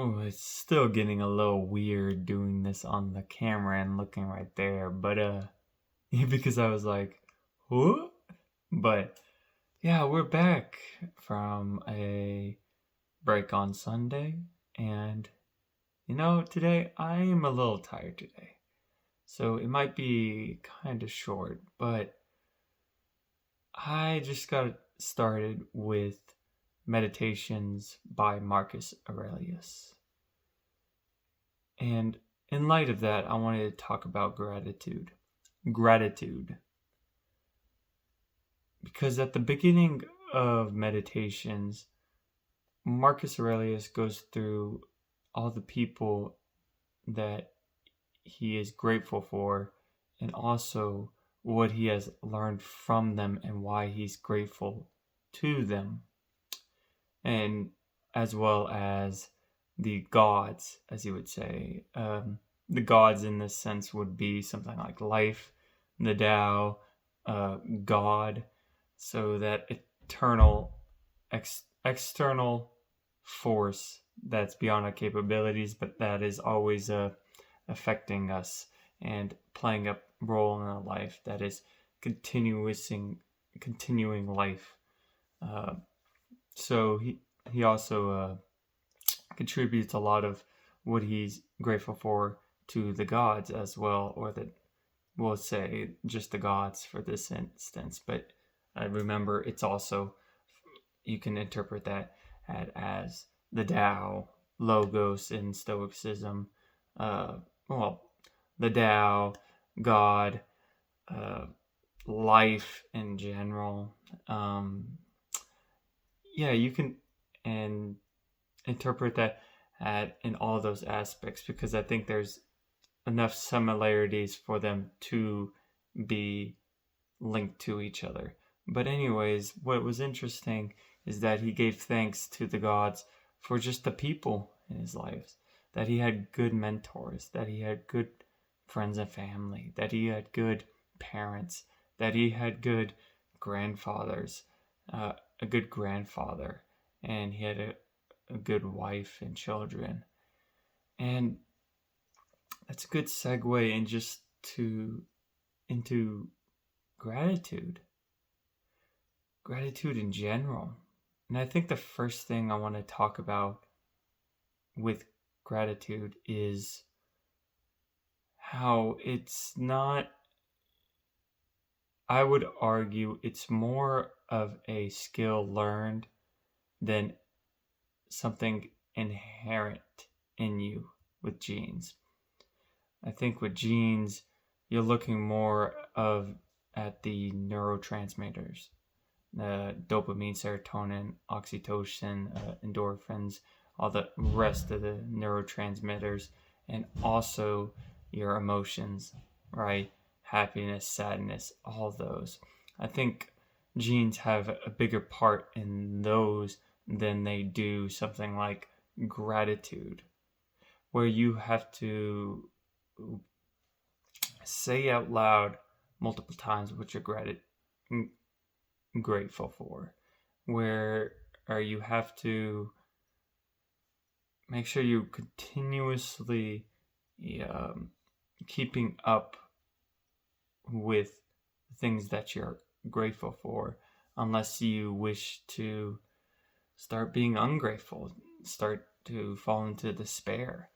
Oh, it's still getting a little weird doing this on the camera and looking right there, but because I was like, "What?" But yeah, we're back from a break on Sunday, and today I am a little tired today. So it might be kind of short, but I just got started with Meditations by Marcus Aurelius. And in light of that, I wanted to talk about gratitude. Gratitude. Because at the beginning of Meditations, Marcus Aurelius goes through all the people that he is grateful for and also what he has learned from them and why he's grateful to them. And as well as the gods, as you would say. The gods in this sense would be something like life, the Tao, God, so that eternal, external force that's beyond our capabilities, but that is always affecting us and playing a role in our life that is continuing life. Uh, so he also contributes a lot of what he's grateful for to the gods as well, or that we'll say just the gods for this instance. But remember, it's also, you can interpret that as the Tao, Logos in Stoicism, uh, well, the Tao, God, uh, life in general. Yeah, you can and interpret that in all those aspects, because I think there's enough similarities for them to be linked to each other. But anyways, what was interesting is that he gave thanks to the gods for just the people in his life, that he had good mentors, that he had good friends and family, that he had good parents, that he had good grandfathers, a good grandfather, and he had a good wife and children. And that's a good segue into gratitude. Gratitude in general. And I think the first thing I want to talk about with gratitude is how it's not, I would argue, it's more of a skill learned than something inherent in you with genes. I think with genes, you're looking more of at the neurotransmitters, the dopamine, serotonin, oxytocin, endorphins, all the rest of the neurotransmitters, and also your emotions, right? Happiness, sadness, all those. I think genes have a bigger part in those than they do something like gratitude, where you have to say out loud multiple times what you're grateful for, where you have to make sure you continuously keeping up with things that you're grateful for, unless you wish to start being ungrateful, start to fall into despair,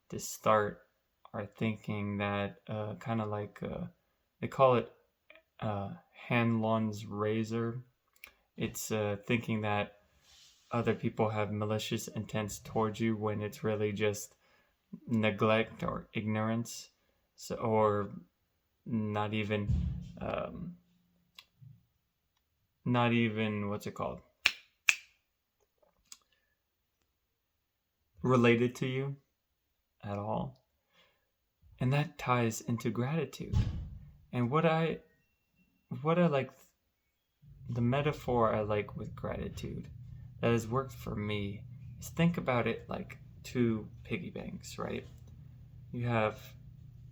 to start are thinking that kind of like they call it Hanlon's razor. It's thinking that other people have malicious intents towards you when it's really just neglect or ignorance, so, or not even um, not even what's it called, related to you at all. And that ties into gratitude. And what I like, the metaphor I like with gratitude that has worked for me is, think about it like two piggy banks, right? You have,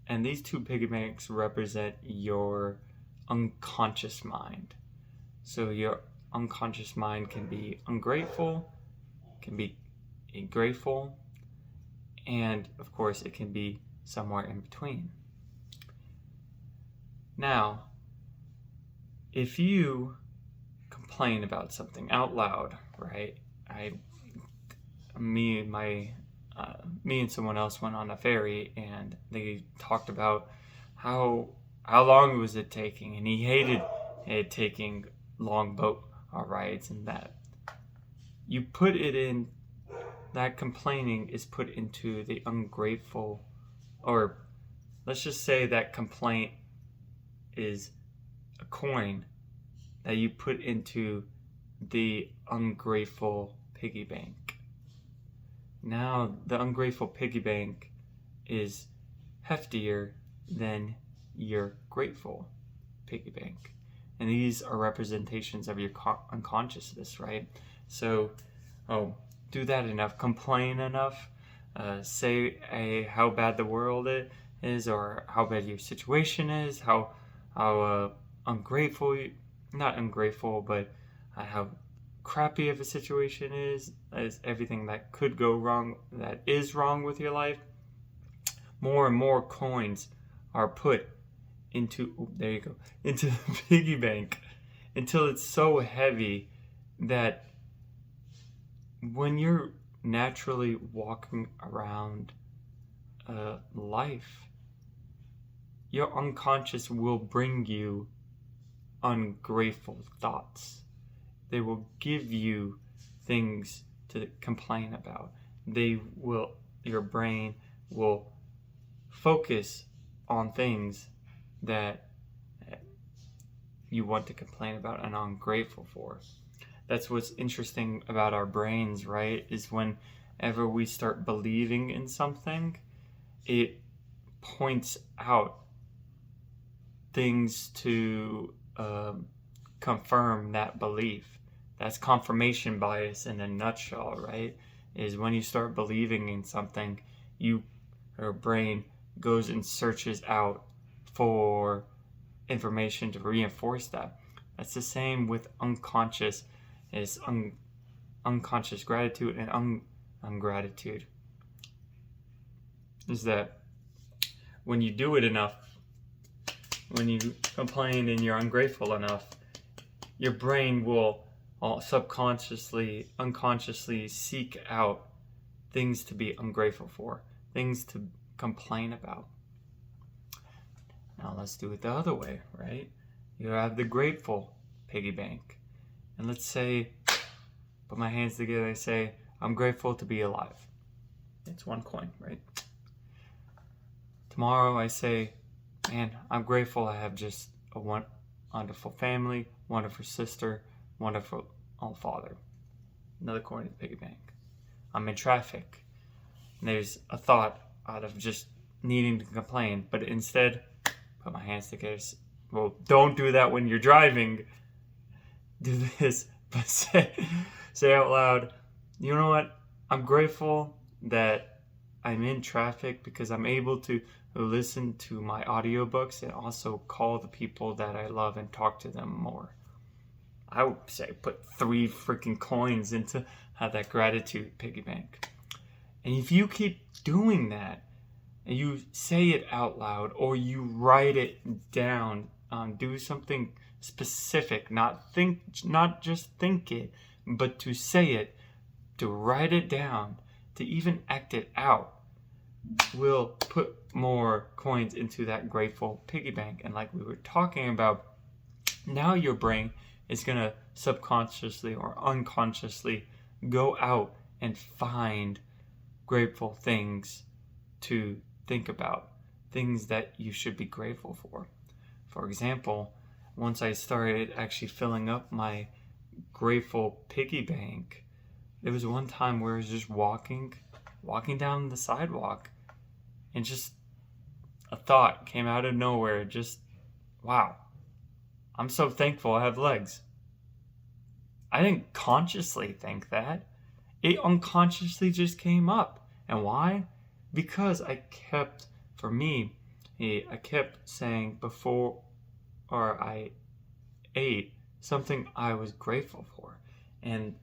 and these two piggy banks represent your unconscious mind. So your unconscious mind can be ungrateful, can be grateful, And of course, it can be somewhere in between. Now, if you complain about something out loud, right? Me and someone else went on a ferry, and they talked about how long was it taking, and he hated it taking long boat rides, and that you put it in, that complaining is put into the ungrateful, or let's just say that complaint is a coin that you put into the ungrateful piggy bank. Now the ungrateful piggy bank is heftier than your grateful piggy bank. And these are representations of your unconsciousness, right? So, do that enough, complain enough, say how bad the world is, or how bad your situation is, how ungrateful, not ungrateful, but how crappy of a situation is everything that could go wrong, that is wrong with your life. More and more coins are put into into the piggy bank until it's so heavy that when you're naturally walking around life, your unconscious will bring you ungrateful thoughts. They will give you things to complain about. Your brain will focus on things that you want to complain about and are ungrateful for. That's what's interesting about our brains, right? Is whenever we start believing in something, it points out things to confirm that belief. That's confirmation bias in a nutshell, right? Is when you start believing in something, your brain goes and searches out for information to reinforce that. That's the same with unconscious, is unconscious gratitude and ungratitude. Is that when you do it enough, when you complain and you're ungrateful enough, your brain will subconsciously, unconsciously seek out things to be ungrateful for, things to complain about. Now let's do it the other way, right? You have the grateful piggy bank. And let's say, put my hands together, I say, I'm grateful to be alive. It's one coin, right? Tomorrow I say, man, I'm grateful I have just a wonderful family, wonderful sister, wonderful father. Another coin in the piggy bank. I'm in traffic. And there's a thought out of just needing to complain, but instead, put my hands together. Well, don't do that when you're driving. Do this, but say out loud, you know what? I'm grateful that I'm in traffic because I'm able to listen to my audiobooks and also call the people that I love and talk to them more. I would say put 3 freaking coins into that gratitude piggy bank. And if you keep doing that, and you say it out loud, or you write it down, do something specific, not just think it, but to say it, to write it down, to even act it out, will put more coins into that grateful piggy bank. And like we were talking about, now your brain is going to subconsciously or unconsciously go out and find grateful things to think about, things that you should be grateful for. For example, once I started actually filling up my grateful piggy bank, there was one time where I was just walking down the sidewalk, and just a thought came out of nowhere. Just, wow, I'm so thankful I have legs. I didn't consciously think that. It unconsciously just came up. And why? Because I kept saying before I ate something I was grateful for. And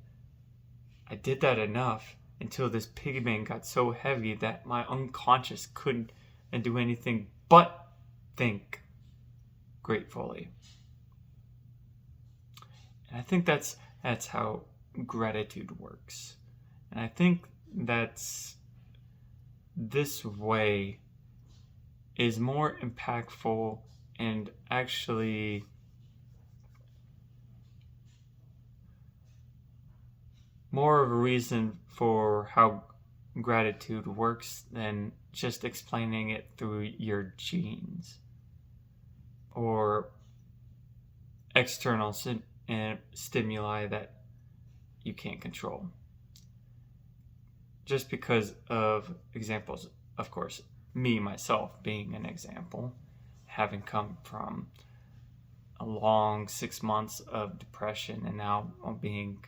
I did that enough until this piggy bank got so heavy that my unconscious couldn't do anything but think gratefully. And I think that's how gratitude works. And I think that's this way is more impactful and actually more of a reason for how gratitude works than just explaining it through your genes or external stimuli that you can't control. Just because of examples, of course, me, myself, being an example, having come from a long 6 months of depression and now being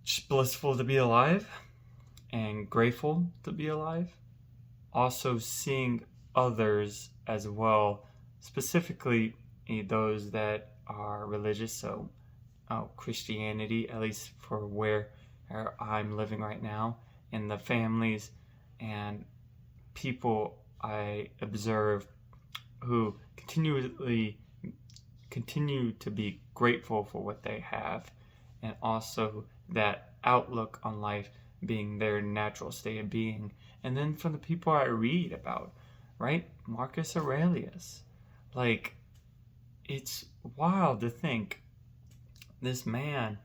just blissful to be alive and grateful to be alive. Also seeing others as well, specifically those that are religious, so Christianity, at least for where I'm living right now, and the families and people I observe who continue to be grateful for what they have, and also that outlook on life being their natural state of being. And then from the people I read about, right? Marcus Aurelius. Like, it's wild to think this man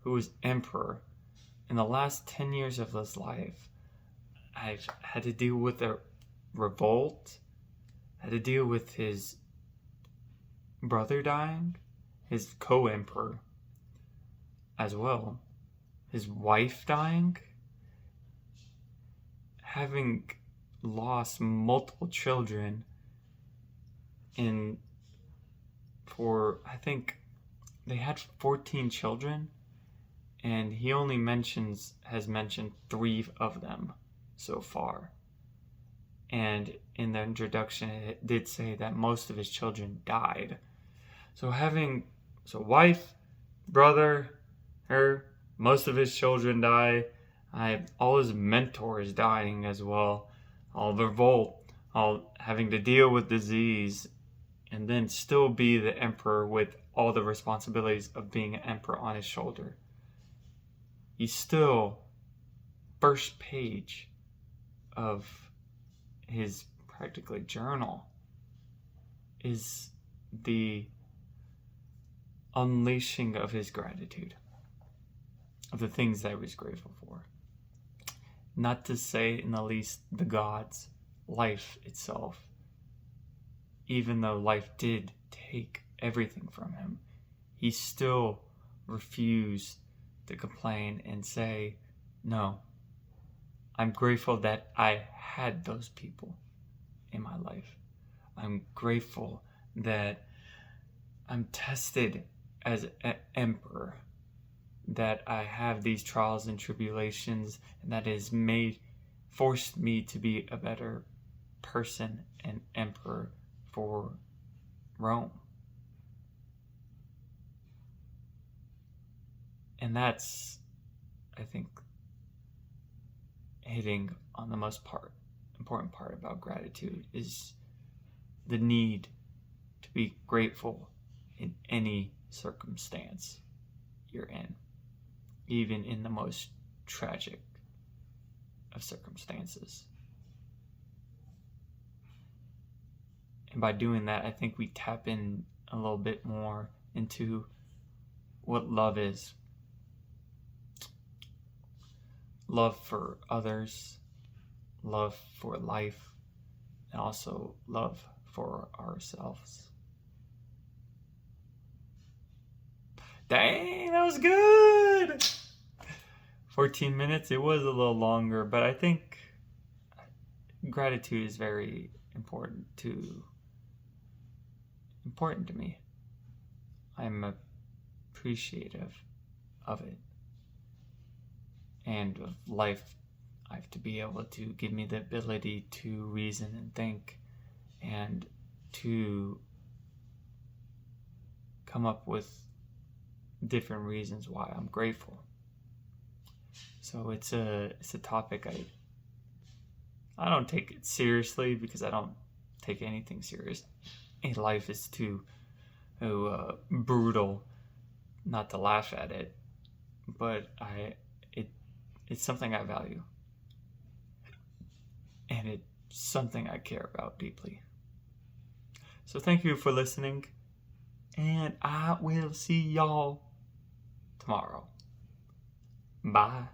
who was emperor in the last 10 years of his life, I've had to deal with a revolt, had to deal with his brother dying, his co-emperor as well, his wife dying, having lost multiple children I think they had 14 children, and he only has mentioned 3 of them so far. And in the introduction, it did say that most of his children died. So wife, brother, most of his children die. All his mentors dying as well. All the revolt, all having to deal with disease, and then still be the emperor with all the responsibilities of being an emperor on his shoulder. He's still first page of his practically journal is the unleashing of his gratitude, of the things that he was grateful for. Not to say in the least the gods, life itself. Even though life did take everything from him, he still refused to complain and say, no, I'm grateful that I had those people in my life. I'm grateful that I'm tested as an emperor, that I have these trials and tribulations, and that has forced me to be a better person and emperor for Rome. And that's, I think, hitting on the most important part about gratitude is the need to be grateful in any circumstance you're in, even in the most tragic of circumstances. And by doing that, I think we tap in a little bit more into what love is. Love for others, love for life, and also love for ourselves. Dang, that was good! 14 minutes, it was a little longer, but I think gratitude is very important to me. I'm appreciative of it. And of life, I have to be able to give me the ability to reason and think and to come up with different reasons why I'm grateful. So it's a topic I don't take it seriously because I don't take anything serious. Life is too brutal not to laugh at it. But it's something I value, and it's something I care about deeply. So thank you for listening, and I will see y'all tomorrow. Bye.